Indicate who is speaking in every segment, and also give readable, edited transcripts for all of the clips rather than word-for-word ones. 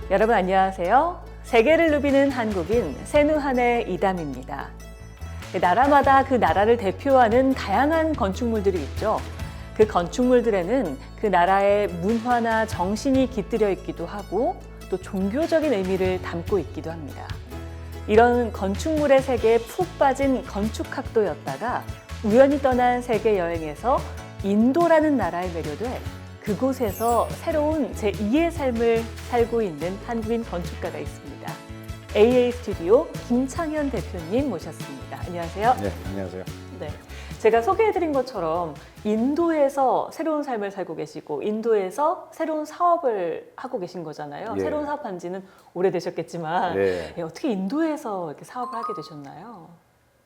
Speaker 1: 여러분 안녕하세요. 세계를 누비는 한국인 세누한의 이담입니다. 나라마다 그 나라를 대표하는 다양한 건축물들이 있죠. 그 건축물들에는 그 나라의 문화나 정신이 깃들여 있기도 하고 또 종교적인 의미를 담고 있기도 합니다. 이런 건축물의 세계에 푹 빠진 건축학도였다가 우연히 떠난 세계 여행에서 인도라는 나라에 매료돼 그곳에서 새로운 제2의 삶을 살고 있는 한국인 건축가가 있습니다. AA 스튜디오 김창현 대표님 모셨습니다. 안녕하세요.
Speaker 2: 네, 안녕하세요.
Speaker 1: 네, 제가 소개해드린 것처럼 인도에서 새로운 삶을 살고 계시고 인도에서 새로운 사업을 하고 계신 거잖아요.
Speaker 2: 예.
Speaker 1: 새로운 사업한 지는 오래되셨겠지만
Speaker 2: 네.
Speaker 1: 어떻게 인도에서 이렇게 사업을 하게 되셨나요?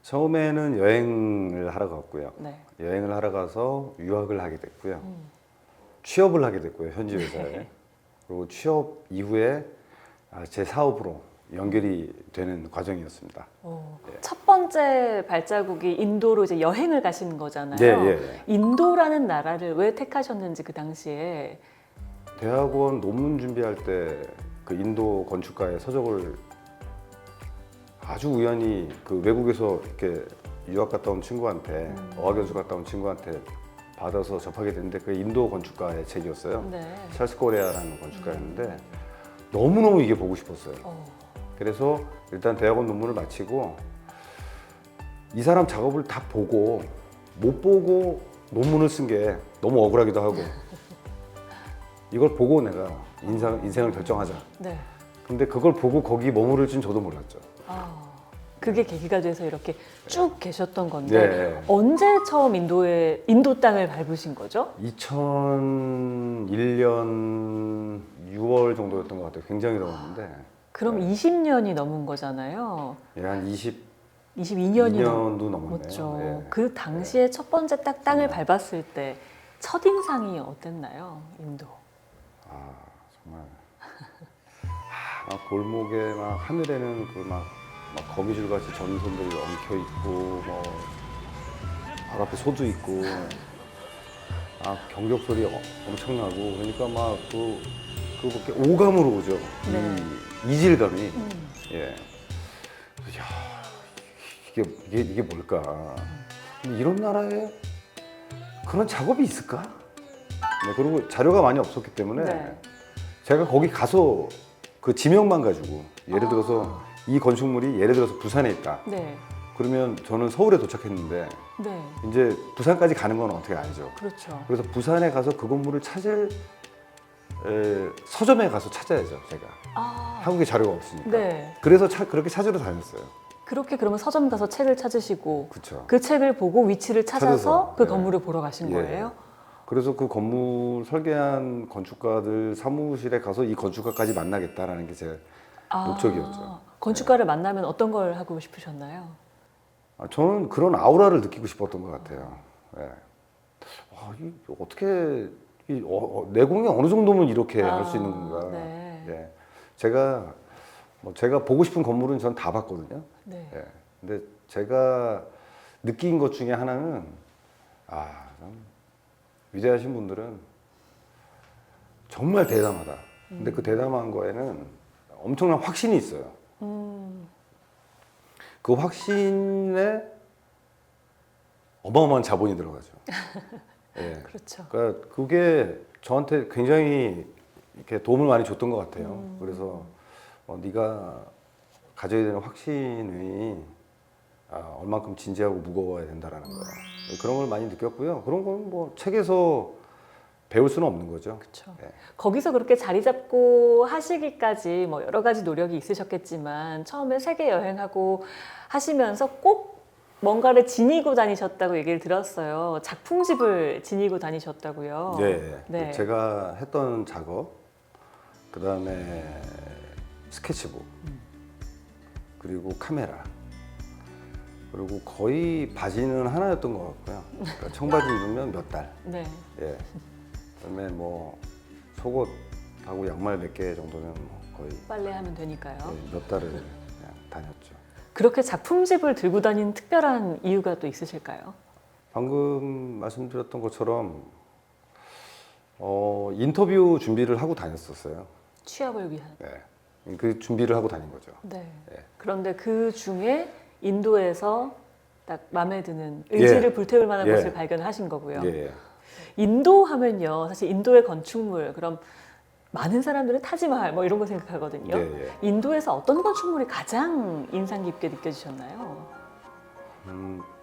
Speaker 2: 처음에는 여행을 하러 갔고요.
Speaker 1: 네.
Speaker 2: 여행을 하러 가서 유학을 하게 됐고요. 취업을 하게 됐고요, 현지 회사에.
Speaker 1: 네.
Speaker 2: 그리고 취업 이후에 제 사업으로 연결이 되는 과정이었습니다.
Speaker 1: 첫 번째 발자국이 인도로 이제 여행을 가시는 거잖아요.
Speaker 2: 네, 예.
Speaker 1: 인도라는 나라를 왜 택하셨는지 그 당시에.
Speaker 2: 대학원 논문 준비할 때 그 인도 건축가의 서적을 아주 우연히 그 외국에서 이렇게 유학 갔다 온 친구한테 어학연수 갔다 온 친구한테 받아서 접하게 됐는데 그 인도 건축가의 책이었어요.
Speaker 1: 네.
Speaker 2: 찰스 코레아라는 건축가였는데 너무너무 이게 보고 싶었어요. 그래서 일단 대학원 논문을 마치고 이 사람 작업을 다 보고 못 보고 논문을 쓴 게 너무 억울하기도 하고 이걸 보고 내가 인생을 결정하자.
Speaker 1: 네.
Speaker 2: 근데 그걸 보고 거기 머무를 줄 저도 몰랐죠.
Speaker 1: 그게 계기가 돼서 이렇게 쭉 계셨던 건데
Speaker 2: 네.
Speaker 1: 언제 처음 인도 땅을 밟으신 거죠?
Speaker 2: 2001년 6월 정도였던 것 같아요. 굉장히 더웠는데
Speaker 1: 그럼 20년이 넘은 거잖아요.
Speaker 2: 예, 한
Speaker 1: 22년이
Speaker 2: 22년도 넘었네요.
Speaker 1: 넘었죠.
Speaker 2: 예.
Speaker 1: 그 당시에 첫 번째 딱 땅을 밟았을 때 첫인상이 어땠나요? 인도.
Speaker 2: 정말 막 골목에 막 하늘에는 그 막 거미줄 같이 전선들이 엉켜 있고 뭐 바로 앞에 소도 있고 경적 소리 엄청나고 그러니까 막 그렇게 오감으로 오죠.
Speaker 1: 네.
Speaker 2: 이 이질감이 예. 그래서 야 이게 뭘까? 근데 이런 나라에 그런 작업이 있을까? 네, 그리고 자료가 많이 없었기 때문에
Speaker 1: 네.
Speaker 2: 제가 거기 가서 그 지명만 가지고 예를 들어서 이 건축물이 예를 들어서 부산에 있다.
Speaker 1: 네.
Speaker 2: 그러면 저는 서울에 도착했는데
Speaker 1: 네.
Speaker 2: 이제 부산까지 가는 건 어떻게 알죠?
Speaker 1: 그렇죠.
Speaker 2: 그래서 부산에 가서 그 건물을 찾을 서점에 가서 찾아야죠, 제가. 한국에 자료가 없으니까.
Speaker 1: 네.
Speaker 2: 그래서 그렇게 찾으러 다녔어요.
Speaker 1: 그렇게 그러면 서점 가서 책을 찾으시고
Speaker 2: 그렇죠.
Speaker 1: 그 책을 보고 위치를 찾아서
Speaker 2: 찾아서,
Speaker 1: 그
Speaker 2: 네.
Speaker 1: 건물을 보러 가신
Speaker 2: 예.
Speaker 1: 거예요?
Speaker 2: 그래서 그 건물 설계한 건축가들 사무실에 가서 이 건축가까지 만나겠다라는 게 제 목적이었죠.
Speaker 1: 건축가를 만나면 어떤 걸 하고 싶으셨나요?
Speaker 2: 저는 그런 아우라를 느끼고 싶었던 것 같아요. 예. 어떻게 내공이 어느 정도면 이렇게 할 수 있는 건가?
Speaker 1: 네.
Speaker 2: 예. 제가 보고 싶은 건물은 전 다 봤거든요.
Speaker 1: 네.
Speaker 2: 예. 근데 제가 느낀 것 중에 하나는 참 위대하신 분들은 정말 대담하다. 근데 그 대담한 거에는 엄청난 확신이 있어요. 그 확신에 어마어마한 자본이 들어가죠. 예.
Speaker 1: 그렇죠.
Speaker 2: 그러니까 그게 저한테 굉장히 이렇게 도움을 많이 줬던 것 같아요. 그래서 네가 가져야 되는 확신이 얼만큼 진지하고 무거워야 된다라는 거. 그런 걸 많이 느꼈고요. 그런 건 뭐 책에서 배울 수는 없는 거죠.
Speaker 1: 그렇죠.
Speaker 2: 예.
Speaker 1: 거기서 그렇게 자리 잡고 하시기까지 뭐 여러 가지 노력이 있으셨겠지만 처음에 세계 여행하고 하시면서 꼭 뭔가를 지니고 다니셨다고 얘기를 들었어요. 작품집을 지니고 다니셨다고요.
Speaker 2: 네.
Speaker 1: 네.
Speaker 2: 제가 했던 작업, 그 다음에 스케치북, 그리고 카메라, 그리고 거의 바지는 하나였던 것 같고요. 그러니까 청바지 입으면 몇 달.
Speaker 1: 네.
Speaker 2: 예. 그다음에 뭐 속옷하고 양말 몇 개 정도면 뭐 거의
Speaker 1: 빨래하면 되니까요.
Speaker 2: 몇 달을 그냥 다녔죠.
Speaker 1: 그렇게 작품집을 들고 다니는 특별한 이유가 또 있으실까요?
Speaker 2: 방금 말씀드렸던 것처럼 인터뷰 준비를 하고 다녔었어요.
Speaker 1: 취업을 위한.
Speaker 2: 네. 그 준비를 하고 다닌 거죠.
Speaker 1: 네.
Speaker 2: 예.
Speaker 1: 그런데 그 중에 인도에서 딱 마음에 드는 의지를 불태울 만한
Speaker 2: 예.
Speaker 1: 곳을 발견하신 거고요.
Speaker 2: 예.
Speaker 1: 인도 하면요, 사실 인도의 건축물, 그럼 많은 사람들은 타지마할 뭐 이런 거 생각하거든요.
Speaker 2: 예, 예.
Speaker 1: 인도에서 어떤 건축물이 가장 인상 깊게 느껴지셨나요?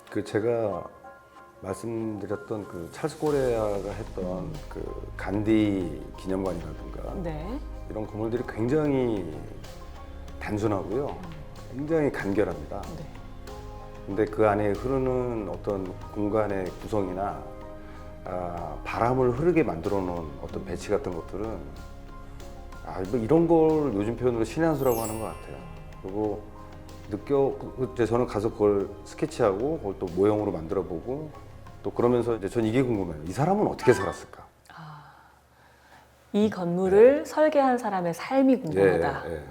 Speaker 2: 그 제가 말씀드렸던 그 찰스 코레아가 했던 그 간디 기념관이라든가
Speaker 1: 네.
Speaker 2: 이런 건물들이 굉장히 단순하고요. 굉장히 간결합니다.
Speaker 1: 네.
Speaker 2: 근데 그 안에 흐르는 어떤 공간의 구성이나 바람을 흐르게 만들어 놓은 어떤 배치 같은 것들은 뭐 이런 걸 요즘 표현으로 신의 한 수라고 하는 것 같아요. 그리고 이제 저는 가서 그걸 스케치하고 그걸 또 모형으로 만들어 보고 또 그러면서 이제 전 이게 궁금해요. 이 사람은 어떻게 살았을까?
Speaker 1: 이 건물을 설계한 사람의 삶이 궁금하다.
Speaker 2: 예, 예.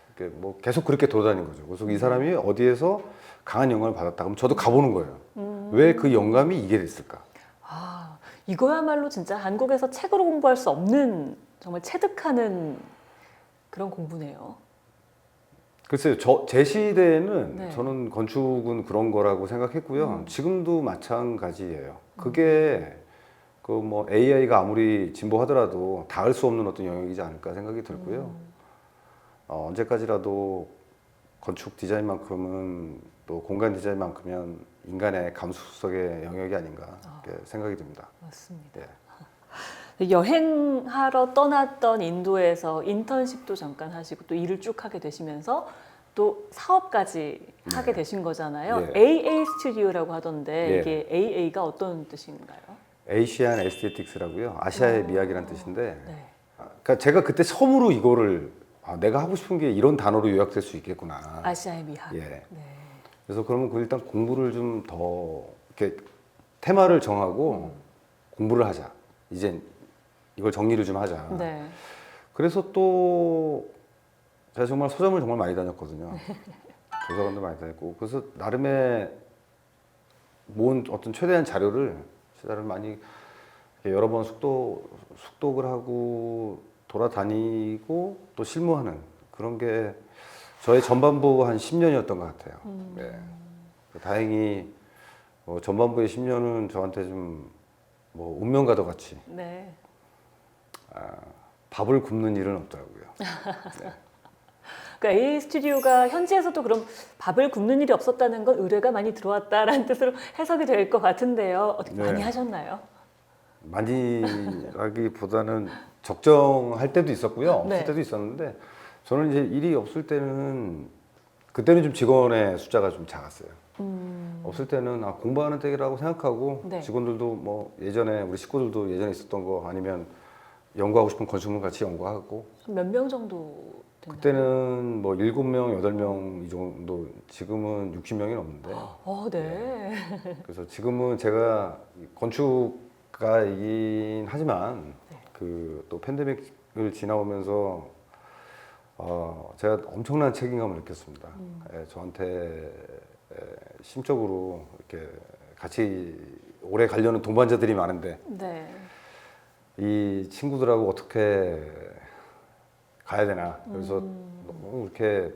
Speaker 2: 이렇게 뭐 계속 그렇게 돌아다닌 거죠. 그래서 이 사람이 어디에서 강한 영감을 받았다. 그럼 저도 가보는 거예요. 왜 그 영감이 이게 됐을까?
Speaker 1: 이거야말로 진짜 한국에서 책으로 공부할 수 없는 정말 체득하는 그런 공부네요.
Speaker 2: 글쎄요, 제 시대에는
Speaker 1: 네.
Speaker 2: 저는 건축은 그런 거라고 생각했고요. 지금도 마찬가지예요. 그게 그 뭐 AI가 아무리 진보하더라도 닿을 수 없는 어떤 영역이지 않을까 생각이 들고요. 언제까지라도 건축 디자인만큼은 또 공간 디자인만큼은 인간의 감수성의 영역이 아닌가 이렇게 생각이 듭니다.
Speaker 1: 맞습니다.
Speaker 2: 예.
Speaker 1: 여행하러 떠났던 인도에서 인턴십도 잠깐 하시고 또 일을 쭉 하게 되시면서 또 사업까지 하게 되신 거잖아요.
Speaker 2: 예.
Speaker 1: AA 스튜디오라고 하던데
Speaker 2: 예.
Speaker 1: 이게 AA가 어떤 뜻인가요?
Speaker 2: 에이시안 에스테틱스라고요. 아시아의 미학이라는 뜻인데,
Speaker 1: 네.
Speaker 2: 그러니까 제가 그때 처음으로 이거를 내가 하고 싶은 게 이런 단어로 요약될 수 있겠구나.
Speaker 1: 아시아의 미학.
Speaker 2: 예.
Speaker 1: 네.
Speaker 2: 그래서 그러면 그 일단 공부를 좀 더 이렇게 테마를 정하고 공부를 하자. 이제 이걸 정리를 좀 하자.
Speaker 1: 네.
Speaker 2: 그래서 또 제가 정말 서점을 정말 많이 다녔거든요. 도서관도 많이 다녔고 그래서 나름의 모은 어떤 최대한 자료를 많이 여러 번 숙독을 하고 돌아다니고 또 실무하는 그런 게 저의 전반부 한 10년이었던 것 같아요. 네. 다행히 전반부의 10년은 저한테 좀 뭐 운명과도 같이
Speaker 1: 네.
Speaker 2: 밥을 굶는 일은 없더라고요. 네.
Speaker 1: 그러니까 AA 스튜디오가 현지에서도 그럼 밥을 굶는 일이 없었다는 건 의뢰가 많이 들어왔다라는 뜻으로 해석이 될 것 같은데요. 어떻게
Speaker 2: 네.
Speaker 1: 많이 하셨나요?
Speaker 2: 많이라기보다는 적정할 때도 있었고요.
Speaker 1: 네.
Speaker 2: 없을 때도 있었는데 저는 이제 일이 없을 때는 그때는 좀 직원의 숫자가 좀 작았어요. 없을 때는 공부하는 때라고 생각하고
Speaker 1: 네.
Speaker 2: 직원들도 뭐 예전에 우리 식구들도 예전에 있었던 거 아니면 연구하고 싶은 건축물 같이 연구하고
Speaker 1: 몇 명 정도 됐나요?
Speaker 2: 그때는 뭐 7명, 8명 이 정도 지금은 60명이 넘는데
Speaker 1: 네.
Speaker 2: 그래서 지금은 제가 건축가이긴 하지만
Speaker 1: 네.
Speaker 2: 그 또 팬데믹을 지나오면서 제가 엄청난 책임감을 느꼈습니다. 저한테 심적으로 이렇게 같이 오래 가려는 동반자들이 많은데
Speaker 1: 네.
Speaker 2: 이 친구들하고 어떻게 가야 되나. 그래서 너무 이렇게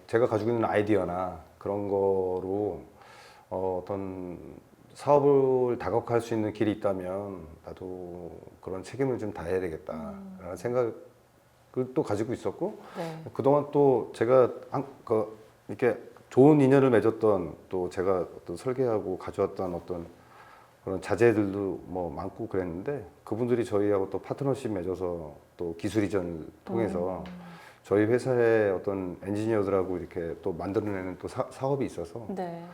Speaker 2: 제가 가지고 있는 아이디어나 그런 거로 어떤 사업을 다각화할 수 있는 길이 있다면 나도 그런 책임을 좀 다해야 되겠다라는 생각을 또 가지고 있었고
Speaker 1: 네.
Speaker 2: 그동안 또 제가 이렇게 좋은 인연을 맺었던 또 제가 어떤 설계하고 가져왔던 어떤 그런 자제들도 뭐 많고 그랬는데 그분들이 저희하고 또 파트너십 맺어서 또 기술 이전을 통해서 저희 회사의 어떤 엔지니어들하고 이렇게 또 만들어내는 또 사업이 있어서
Speaker 1: 네.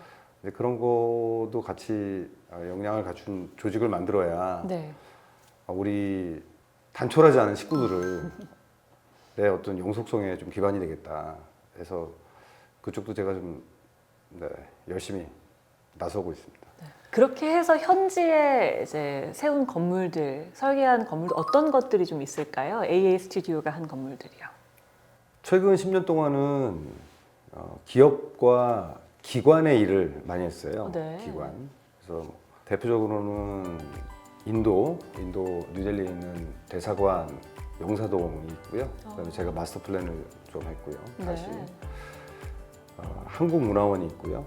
Speaker 2: 이제 그런 것도 같이 역량을 갖춘 조직을 만들어야
Speaker 1: 네.
Speaker 2: 우리 단촐하지 않은 식구들을 내 어떤 영속성에 좀 기반이 되겠다. 그래서 그쪽도 제가 좀 열심히 나서고 있습니다.
Speaker 1: 그렇게 해서 현지에 이제 세운 건물들, 설계한 건물들 어떤 것들이 좀 있을까요? AA 스튜디오가 한 건물들이요.
Speaker 2: 최근 10년 동안은 기업과 기관의 일을 많이 했어요.
Speaker 1: 네.
Speaker 2: 기관. 그래서 대표적으로는 인도 뉴델리에 있는 대사관을 영사동이 있고요. 그다음에 제가 마스터 플랜을 좀 했고요. 다시
Speaker 1: 네.
Speaker 2: 한국문화원이 있고요.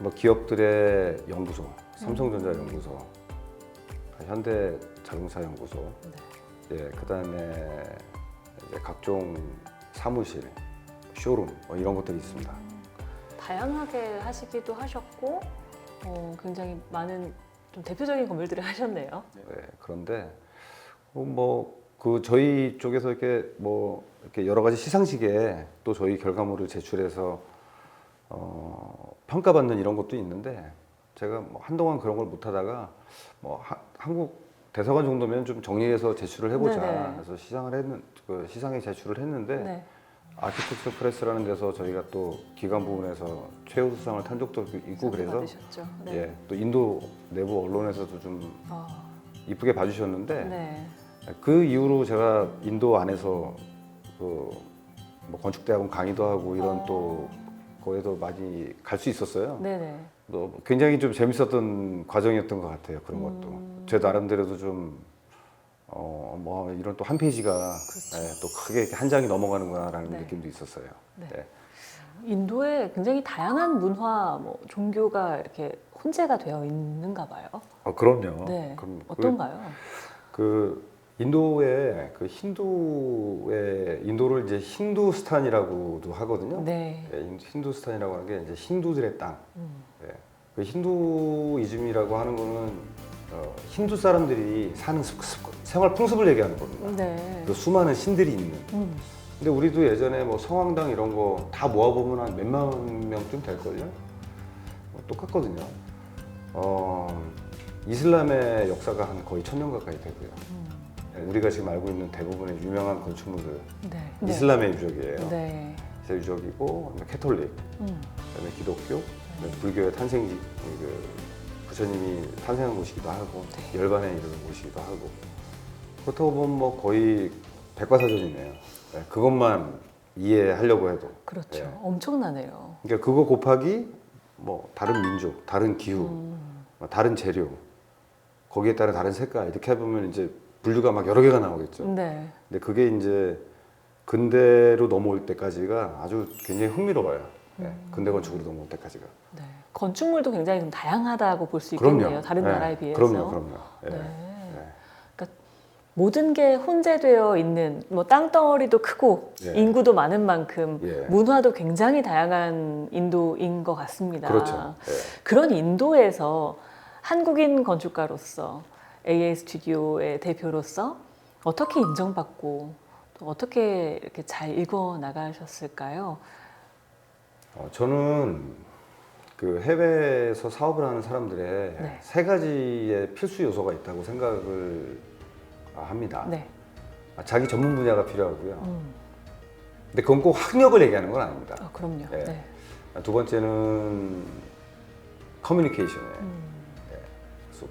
Speaker 2: 뭐 기업들의 연구소, 삼성전자 연구소, 현대자동차 연구소, 예, 그다음에 이제 각종 사무실, 쇼룸 뭐 이런 것들이 있습니다.
Speaker 1: 다양하게 하시기도 하셨고 굉장히 많은 좀 대표적인 건물들을 하셨네요.
Speaker 2: 네, 그런데 뭐 그 저희 쪽에서 이렇게 뭐 이렇게 여러 가지 시상식에 또 저희 결과물을 제출해서 평가받는 이런 것도 있는데 제가 뭐 한동안 그런 걸 못하다가 뭐 한국 대사관 정도면 좀 정리해서 제출을 해보자.
Speaker 1: 네네.
Speaker 2: 그래서 시상에 제출을 했는데
Speaker 1: 네.
Speaker 2: 아키텍처 프레스라는 데서 저희가 또 기관 부문에서 최우수상을 탄 적도 있고 그래서
Speaker 1: 받으셨죠. 네.
Speaker 2: 예, 또 인도 내부 언론에서도 좀 이쁘게 봐주셨는데
Speaker 1: 네.
Speaker 2: 그 이후로 제가 인도 안에서 그 뭐 건축대학원 강의도 하고 이런 또 거에도 많이 갈 수 있었어요.
Speaker 1: 네네.
Speaker 2: 또 굉장히 좀 재밌었던 과정이었던 것 같아요. 그런 것도 제 나름대로도 좀 뭐 이런 또 한 페이지가
Speaker 1: 그렇죠.
Speaker 2: 예, 또 크게 이렇게 한 장이 넘어가는구나라는
Speaker 1: 네.
Speaker 2: 느낌도 있었어요.
Speaker 1: 네.
Speaker 2: 예.
Speaker 1: 인도에 굉장히 다양한 문화, 뭐 종교가 이렇게 혼재가 되어 있는가 봐요.
Speaker 2: 그럼요.
Speaker 1: 네.
Speaker 2: 그럼
Speaker 1: 어떤가요?
Speaker 2: 그 인도의 그 인도를 이제 힌두스탄이라고도 하거든요.
Speaker 1: 네.
Speaker 2: 예, 힌두스탄이라고 하는 게 이제 힌두들의 땅.
Speaker 1: 음.
Speaker 2: 예. 그 힌두이즘이라고 하는 거는 힌두 사람들이 사는 생활 풍습을 얘기하는 겁니다.
Speaker 1: 네.
Speaker 2: 그 수많은 신들이 있는.
Speaker 1: 음.
Speaker 2: 근데 우리도 예전에 뭐 성황당 이런 거 다 모아보면 한 몇만 명쯤 될걸요? 똑같거든요. 이슬람의 역사가 한 거의 1000년 가까이 되고요. 예, 우리가 지금 알고 있는 대부분의 유명한 건축물들
Speaker 1: 네.
Speaker 2: 이슬람의 유적이에요.
Speaker 1: 네.
Speaker 2: 이슬람 유적이고 그다음에 캐톨릭, 그다음에 기독교, 그다음에 불교의 탄생지, 부처님이 탄생한 곳이기도 하고 열반에 이르는 곳이기도 하고 그렇다고 보면 뭐 거의 백과사전이네요. 네, 그것만 이해하려고 해도
Speaker 1: 그렇죠.
Speaker 2: 네.
Speaker 1: 엄청나네요.
Speaker 2: 그러니까 그거 곱하기 뭐 다른 민족, 다른 기후, 뭐 다른 재료, 거기에 따른 다른 색깔 이렇게 해보면 이제 분류가 막 여러 개가 나오겠죠.
Speaker 1: 네.
Speaker 2: 근데 그게 이제 근대로 넘어올 때까지가 아주 굉장히 흥미로워요. 네, 근대 건축으로 넘어올 때까지가.
Speaker 1: 네. 건축물도 굉장히 좀 다양하다고 볼 수 있겠네요. 다른
Speaker 2: 네,
Speaker 1: 나라에 비해서.
Speaker 2: 그럼요. 네.
Speaker 1: 네.
Speaker 2: 네.
Speaker 1: 그러니까 모든 게 혼재되어 있는 뭐 땅덩어리도 크고
Speaker 2: 예.
Speaker 1: 인구도 많은 만큼
Speaker 2: 예.
Speaker 1: 문화도 굉장히 다양한 인도인 것 같습니다.
Speaker 2: 그렇죠. 네.
Speaker 1: 그런 인도에서 한국인 건축가로서 AA 스튜디오의 대표로서 어떻게 인정받고 또 어떻게 이렇게 잘 읽어 나가셨을까요?
Speaker 2: 저는 그 해외에서 사업을 하는 사람들의
Speaker 1: 네.
Speaker 2: 세 가지의 필수 요소가 있다고 생각을 합니다.
Speaker 1: 네.
Speaker 2: 자기 전문 분야가 필요하고요. 근데 그건 꼭 학력을 얘기하는 건 아닙니다.
Speaker 1: 그럼요.
Speaker 2: 네.
Speaker 1: 네.
Speaker 2: 두 번째는 커뮤니케이션이에요. 네.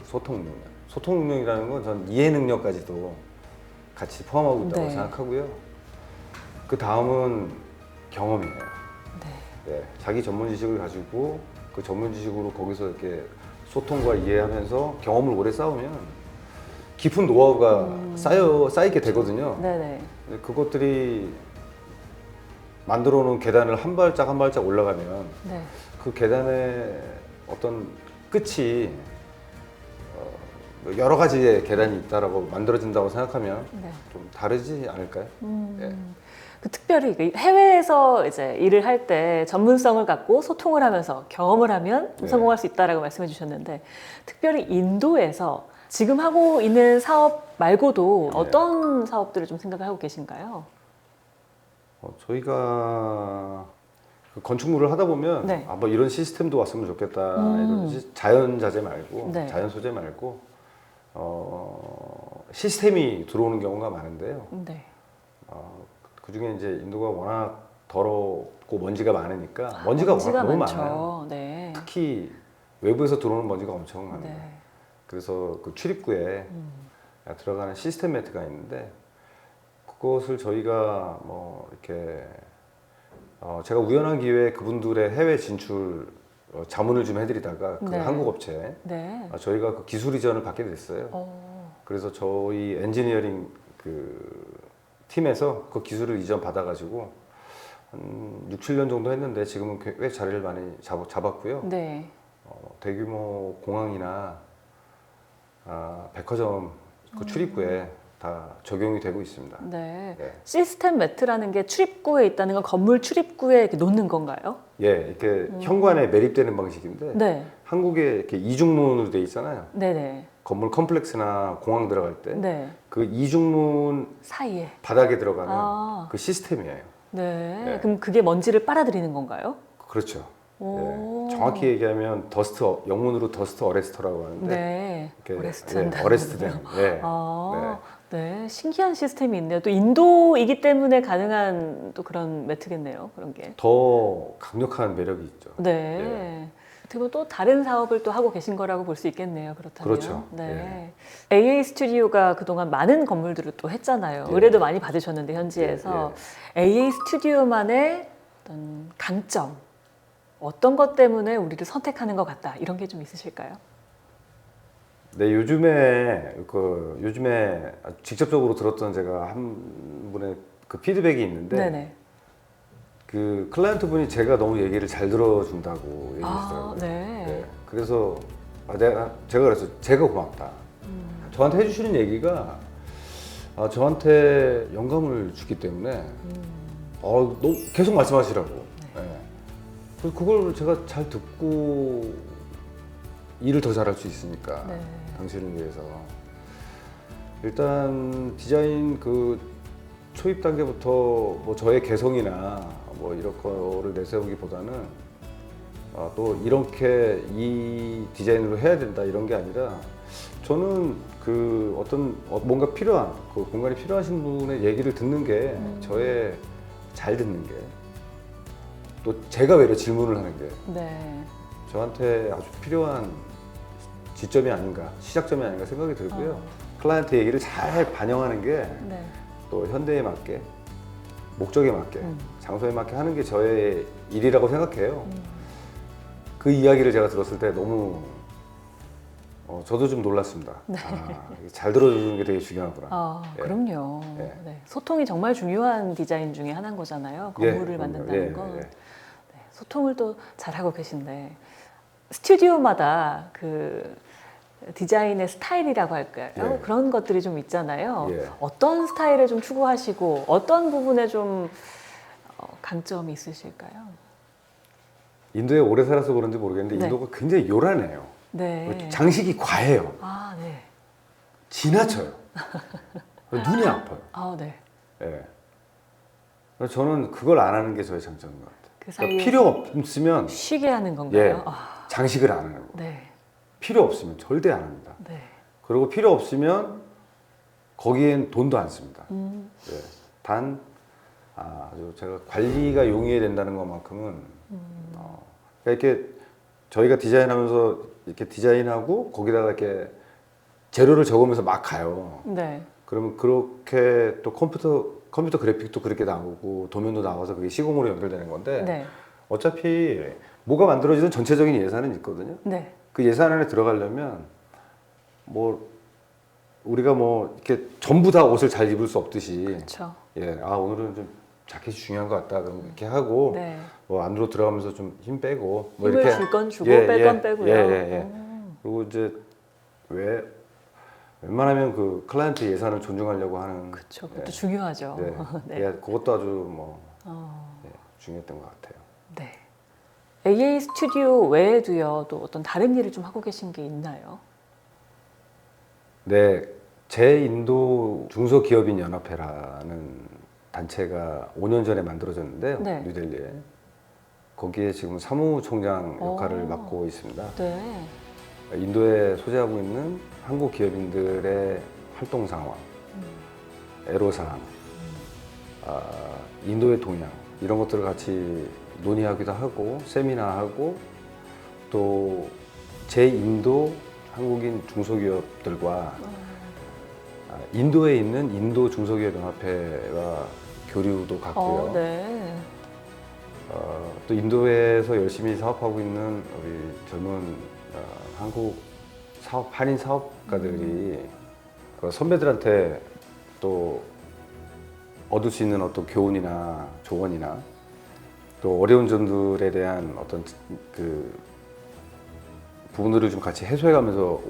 Speaker 2: 소통 능력. 소통 능력이라는 건 전 이해 능력까지도 같이 포함하고 있다고
Speaker 1: 네.
Speaker 2: 생각하고요. 그 다음은 경험이에요.
Speaker 1: 네.
Speaker 2: 네, 자기 전문 지식을 가지고 그 전문 지식으로 거기서 이렇게 소통과 이해하면서 경험을 오래 쌓으면 깊은 노하우가 쌓이게 되거든요.
Speaker 1: 네네.
Speaker 2: 근데 그것들이 만들어 놓은 계단을 한 발짝 한 발짝 올라가면
Speaker 1: 네.
Speaker 2: 그 계단의 어떤 끝이 여러 가지의 계단이 있다라고 만들어진다고 생각하면
Speaker 1: 네.
Speaker 2: 좀 다르지 않을까요? 네.
Speaker 1: 그 특별히 해외에서 이제 일을 할 때 전문성을 갖고 소통을 하면서 경험을 하면 좀
Speaker 2: 네.
Speaker 1: 성공할 수 있다라고 말씀해 주셨는데 특별히 인도에서 지금 하고 있는 사업 말고도
Speaker 2: 네.
Speaker 1: 어떤 사업들을 좀 생각을 하고 계신가요?
Speaker 2: 저희가 그 건축물을 하다 보면
Speaker 1: 네.
Speaker 2: 뭐 이런 시스템도 왔으면 좋겠다. 이런 자연 자재 말고
Speaker 1: 네.
Speaker 2: 자연 소재 말고 시스템이 들어오는 경우가 많은데요.
Speaker 1: 네.
Speaker 2: 그 중에 이제 인도가 워낙 더럽고 먼지가 많으니까 먼지가 워낙 너무
Speaker 1: 많죠.
Speaker 2: 많아요.
Speaker 1: 네.
Speaker 2: 특히 외부에서 들어오는 먼지가 엄청 많아요.
Speaker 1: 네.
Speaker 2: 그래서 그 출입구에 들어가는 시스템 매트가 있는데 그것을 저희가 뭐 이렇게 제가 우연한 기회에 그분들의 해외 진출 자문을 좀 해드리다가 그
Speaker 1: 네.
Speaker 2: 한국 업체에
Speaker 1: 네.
Speaker 2: 저희가 그 기술 이전을 받게 됐어요. 그래서 저희 엔지니어링 그 팀에서 그 기술을 이전 받아가지고 한 6, 7년 정도 했는데 지금은 꽤 자리를 많이 잡았고요.
Speaker 1: 네.
Speaker 2: 대규모 공항이나 백화점 그 출입구에 다 적용이 되고 있습니다.
Speaker 1: 네.
Speaker 2: 네.
Speaker 1: 시스템 매트라는 게 출입구에 있다는 건 건물 출입구에 이렇게 놓는 건가요?
Speaker 2: 예, 이렇게 현관에 매립되는 방식인데
Speaker 1: 네.
Speaker 2: 한국에 이렇게 이중문으로 돼 있잖아요.
Speaker 1: 네네.
Speaker 2: 건물 컴플렉스나 공항 들어갈 때
Speaker 1: 네.
Speaker 2: 그 이중문
Speaker 1: 사이에.
Speaker 2: 바닥에 들어가는
Speaker 1: 아.
Speaker 2: 그 시스템이에요.
Speaker 1: 네.
Speaker 2: 네.
Speaker 1: 그럼 그게 먼지를 빨아들이는 건가요?
Speaker 2: 그렇죠.
Speaker 1: 오.
Speaker 2: 예, 정확히 얘기하면 영문으로 더스트 어레스터라고 하는데
Speaker 1: 네.
Speaker 2: 이렇게,
Speaker 1: 어레스트
Speaker 2: 예,
Speaker 1: 한다는
Speaker 2: 어레스트된. 예.
Speaker 1: 아, 네. 신기한 시스템이 있네요. 또 인도이기 때문에 가능한 또 그런 매트겠네요. 그런 게.
Speaker 2: 더 강력한 매력이 있죠.
Speaker 1: 네. 그리고 또 다른 사업을 또 하고 계신 거라고 볼 수 있겠네요. 그렇다면.
Speaker 2: 그렇죠.
Speaker 1: 네. AA 스튜디오가 그동안 많은 건물들을 또 했잖아요.
Speaker 2: 예.
Speaker 1: 의뢰도 많이 받으셨는데 현지에서 AA 스튜디오만의 어떤 강점, 어떤 것 때문에 우리를 선택하는 것 같다 이런 게 좀 있으실까요?
Speaker 2: 네, 요즘에 직접적으로 들었던 제가 한 분의 그 피드백이 있는데
Speaker 1: 네네.
Speaker 2: 그 클라이언트 분이 제가 너무 얘기를 잘 들어준다고 얘기하시더라고요.
Speaker 1: 네.
Speaker 2: 네, 그래서 제가 그래서 제가 고맙다. 저한테 해주시는 얘기가 저한테 영감을 주기 때문에 너무 계속 말씀하시라고. 네. 그래서 그걸 제가 잘 듣고 일을 더 잘할 수 있으니까
Speaker 1: 네.
Speaker 2: 당신을 위해서 일단 디자인 그 초입 단계부터 뭐 저의 개성이나 뭐 이런 거를 내세우기보다는 또 이렇게 이 디자인으로 해야 된다 이런 게 아니라 저는 그 어떤 뭔가 필요한 그 공간이 필요하신 분의 얘기를 듣는 게 저의 잘 듣는 게 또 제가 외려 질문을 하는 게
Speaker 1: 네.
Speaker 2: 저한테 아주 필요한 지점이 아닌가 시작점이 아닌가 생각이 들고요. 클라이언트 얘기를 잘 반영하는 게
Speaker 1: 네.
Speaker 2: 또 현대에 맞게 목적에 맞게 장소에 맞게 하는 게 저의 일이라고 생각해요. 그 이야기를 제가 들었을 때 너무 저도 좀 놀랐습니다. 잘 들어주는 게 되게 중요하구나. 예.
Speaker 1: 그럼요.
Speaker 2: 예.
Speaker 1: 네. 소통이 정말 중요한 디자인 중에 하나인 거잖아요. 건물을
Speaker 2: 예,
Speaker 1: 만든다는
Speaker 2: 예,
Speaker 1: 건.
Speaker 2: 예.
Speaker 1: 네. 소통을 또 잘하고 계신데 스튜디오마다 그 디자인의 스타일이라고 할까요?
Speaker 2: 예.
Speaker 1: 그런 것들이 좀 있잖아요.
Speaker 2: 예.
Speaker 1: 어떤 스타일을 좀 추구하시고 어떤 부분에 좀 강점이 있으실까요?
Speaker 2: 인도에 오래 살아서 그런지 모르겠는데
Speaker 1: 네.
Speaker 2: 인도가 굉장히 요란해요.
Speaker 1: 네.
Speaker 2: 장식이 과해요.
Speaker 1: 아, 네.
Speaker 2: 지나쳐요. 눈이 아파요.
Speaker 1: 아, 네.
Speaker 2: 예. 그래서 저는 그걸 안 하는 게 저의 장점인 것 같아요.
Speaker 1: 그 사이에
Speaker 2: 그러니까 필요 없으면
Speaker 1: 쉬게 하는 건가요?
Speaker 2: 예,
Speaker 1: 아,
Speaker 2: 장식을 안 하는 거.
Speaker 1: 네.
Speaker 2: 필요 없으면 절대 안 합니다.
Speaker 1: 네.
Speaker 2: 그리고 필요 없으면 거기엔 돈도 안 씁니다. 예. 단 아주 제가 관리가 용이해야 된다는 것만큼은 그러니까 이렇게 저희가 디자인하면서 이렇게 디자인하고 거기다가 이렇게 재료를 적으면서 막 가요.
Speaker 1: 네.
Speaker 2: 그러면 그렇게 또 컴퓨터 그래픽도 그렇게 나오고 도면도 나와서 그게 시공으로 연결되는 건데
Speaker 1: 네.
Speaker 2: 어차피 뭐가 만들어지든 전체적인 예산은 있거든요.
Speaker 1: 네.
Speaker 2: 그 예산 안에 들어가려면 뭐 우리가 뭐 이렇게 전부 다 옷을 잘 입을 수 없듯이
Speaker 1: 그렇죠.
Speaker 2: 예, 오늘은 좀 자켓이 중요한 것 같다 그럼 이렇게 하고
Speaker 1: 네.
Speaker 2: 뭐 안으로 들어가면서 좀 힘 빼고 뭐
Speaker 1: 힘을
Speaker 2: 이렇게
Speaker 1: 줄 건 주고
Speaker 2: 예,
Speaker 1: 뺄 건
Speaker 2: 예,
Speaker 1: 빼고요.
Speaker 2: 예. 그리고 이제 웬만하면 그 클라이언트 예산을 존중하려고 하는
Speaker 1: 그렇죠. 그것도 중요하죠.
Speaker 2: 네.
Speaker 1: 네.
Speaker 2: 예, 그것도 아주 뭐
Speaker 1: 어,
Speaker 2: 중요했던 것 같아요.
Speaker 1: 네. AA 스튜디오 외에도요, 또 어떤 다른 일을 좀 하고 계신 게 있나요?
Speaker 2: 네, 제 인도 중소기업인 연합회라는 단체가 5년 전에 만들어졌는데요,
Speaker 1: 네.
Speaker 2: 뉴델리에. 거기에 지금 사무총장 역할을
Speaker 1: 오.
Speaker 2: 맡고 있습니다.
Speaker 1: 네.
Speaker 2: 인도에 소재하고 있는 한국 기업인들의 활동 상황, 애로사항, 인도의 동향 이런 것들을 같이 논의하기도 하고 세미나하고 또 제 인도 한국인 중소기업들과 인도에 있는 인도 중소기업연합회와 교류도 갖고요.
Speaker 1: 네.
Speaker 2: 또 인도에서 열심히 사업하고 있는 우리 젊은 한국 한인 사업가들이 그 선배들한테 또 얻을 수 있는 어떤 교훈이나 조언이나 또 어려운 점들에 대한 어떤 그 부분들을 좀 같이 해소해가면서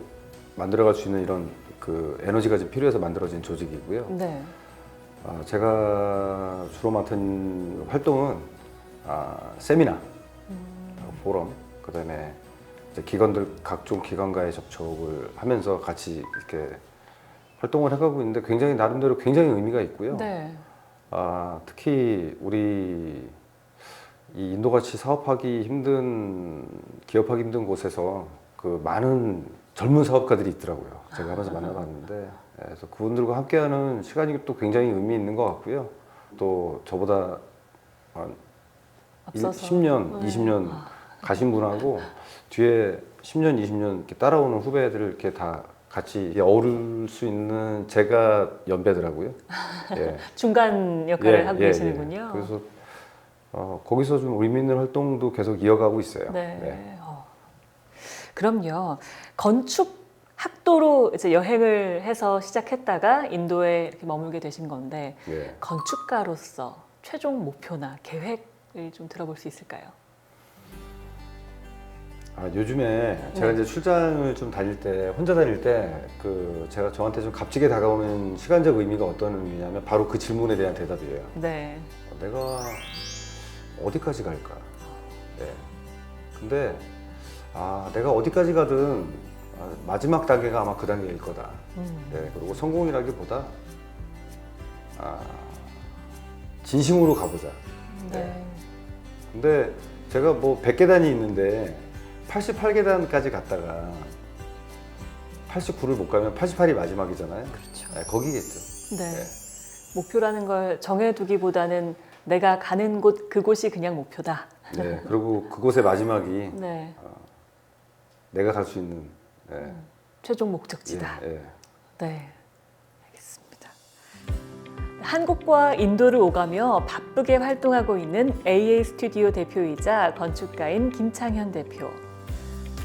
Speaker 2: 만들어갈 수 있는 이런 그 에너지가 좀 필요해서 만들어진 조직이고요.
Speaker 1: 네.
Speaker 2: 제가 주로 맡은 활동은 세미나, 포럼, 그다음에 이제 기관들 각종 기관과의 접촉을 하면서 같이 이렇게 활동을 해가고 있는데 굉장히 나름대로 굉장히 의미가 있고요.
Speaker 1: 네.
Speaker 2: 특히 우리 이 인도같이 사업하기 힘든, 기업하기 힘든 곳에서 그 많은 젊은 사업가들이 있더라고요. 제가 하면서 만나봤는데, 그래서 그분들과 함께하는 시간이 또 굉장히 의미 있는 것 같고요. 또 저보다 한
Speaker 1: 앞서서.
Speaker 2: 10년,
Speaker 1: 네.
Speaker 2: 20년 가신 분하고 뒤에 10년, 20년 이렇게 따라오는 후배들을 이렇게 다 같이 어우를 수 있는 제가 연배더라고요. 예.
Speaker 1: 중간 역할을 하고 계시는군요.
Speaker 2: 그래서 거기서 좀 의미 있는 활동도 계속 이어가고 있어요.
Speaker 1: 네.
Speaker 2: 네.
Speaker 1: 그럼요. 건축 학도로 이제 여행을 해서 시작했다가 인도에 이렇게 머물게 되신 건데
Speaker 2: 네.
Speaker 1: 건축가로서 최종 목표나 계획을 좀 들어볼 수 있을까요?
Speaker 2: 요즘에 제가
Speaker 1: 네.
Speaker 2: 이제 출장을 좀 다닐 때, 혼자 다닐 때, 제가 저한테 좀 값지게 다가오는 시간적 의미가 어떤 의미냐면 바로 그 질문에 대한 대답이에요.
Speaker 1: 네.
Speaker 2: 내가 어디까지 갈까? 네. 근데, 내가 어디까지 가든 마지막 단계가 아마 그 단계일 거다. 네. 그리고 성공이라기보다, 진심으로 가보자.
Speaker 1: 네.
Speaker 2: 근데 제가 뭐 100계단이 있는데 88계단까지 갔다가 89를 못 가면 88이 마지막이잖아요.
Speaker 1: 그렇죠.
Speaker 2: 네, 거기겠죠.
Speaker 1: 네. 목표라는 걸 정해두기보다는 내가 가는 곳, 그곳이 그냥 목표다.
Speaker 2: 네, 그리고 그곳의 마지막이
Speaker 1: 네.
Speaker 2: 내가 갈 수 있는
Speaker 1: 최종 목적지다.
Speaker 2: 예, 예.
Speaker 1: 네. 알겠습니다. 한국과 인도를 오가며 바쁘게 활동하고 있는 AA 스튜디오 대표이자 건축가인 김창현 대표.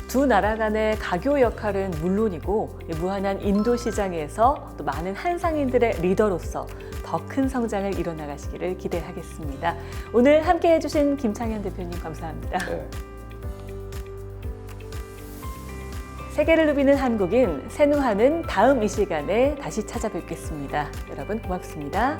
Speaker 1: 두 나라 간의 가교 역할은 물론이고 무한한 인도 시장에서 또 많은 한상인들의 리더로서 더 큰 성장을 이뤄나가시기를 기대하겠습니다. 오늘 함께해 주신 김창현 대표님 감사합니다.
Speaker 2: 네.
Speaker 1: 세계를 누비는 한국인 세누하는 다음 이 시간에 다시 찾아뵙겠습니다. 여러분 고맙습니다.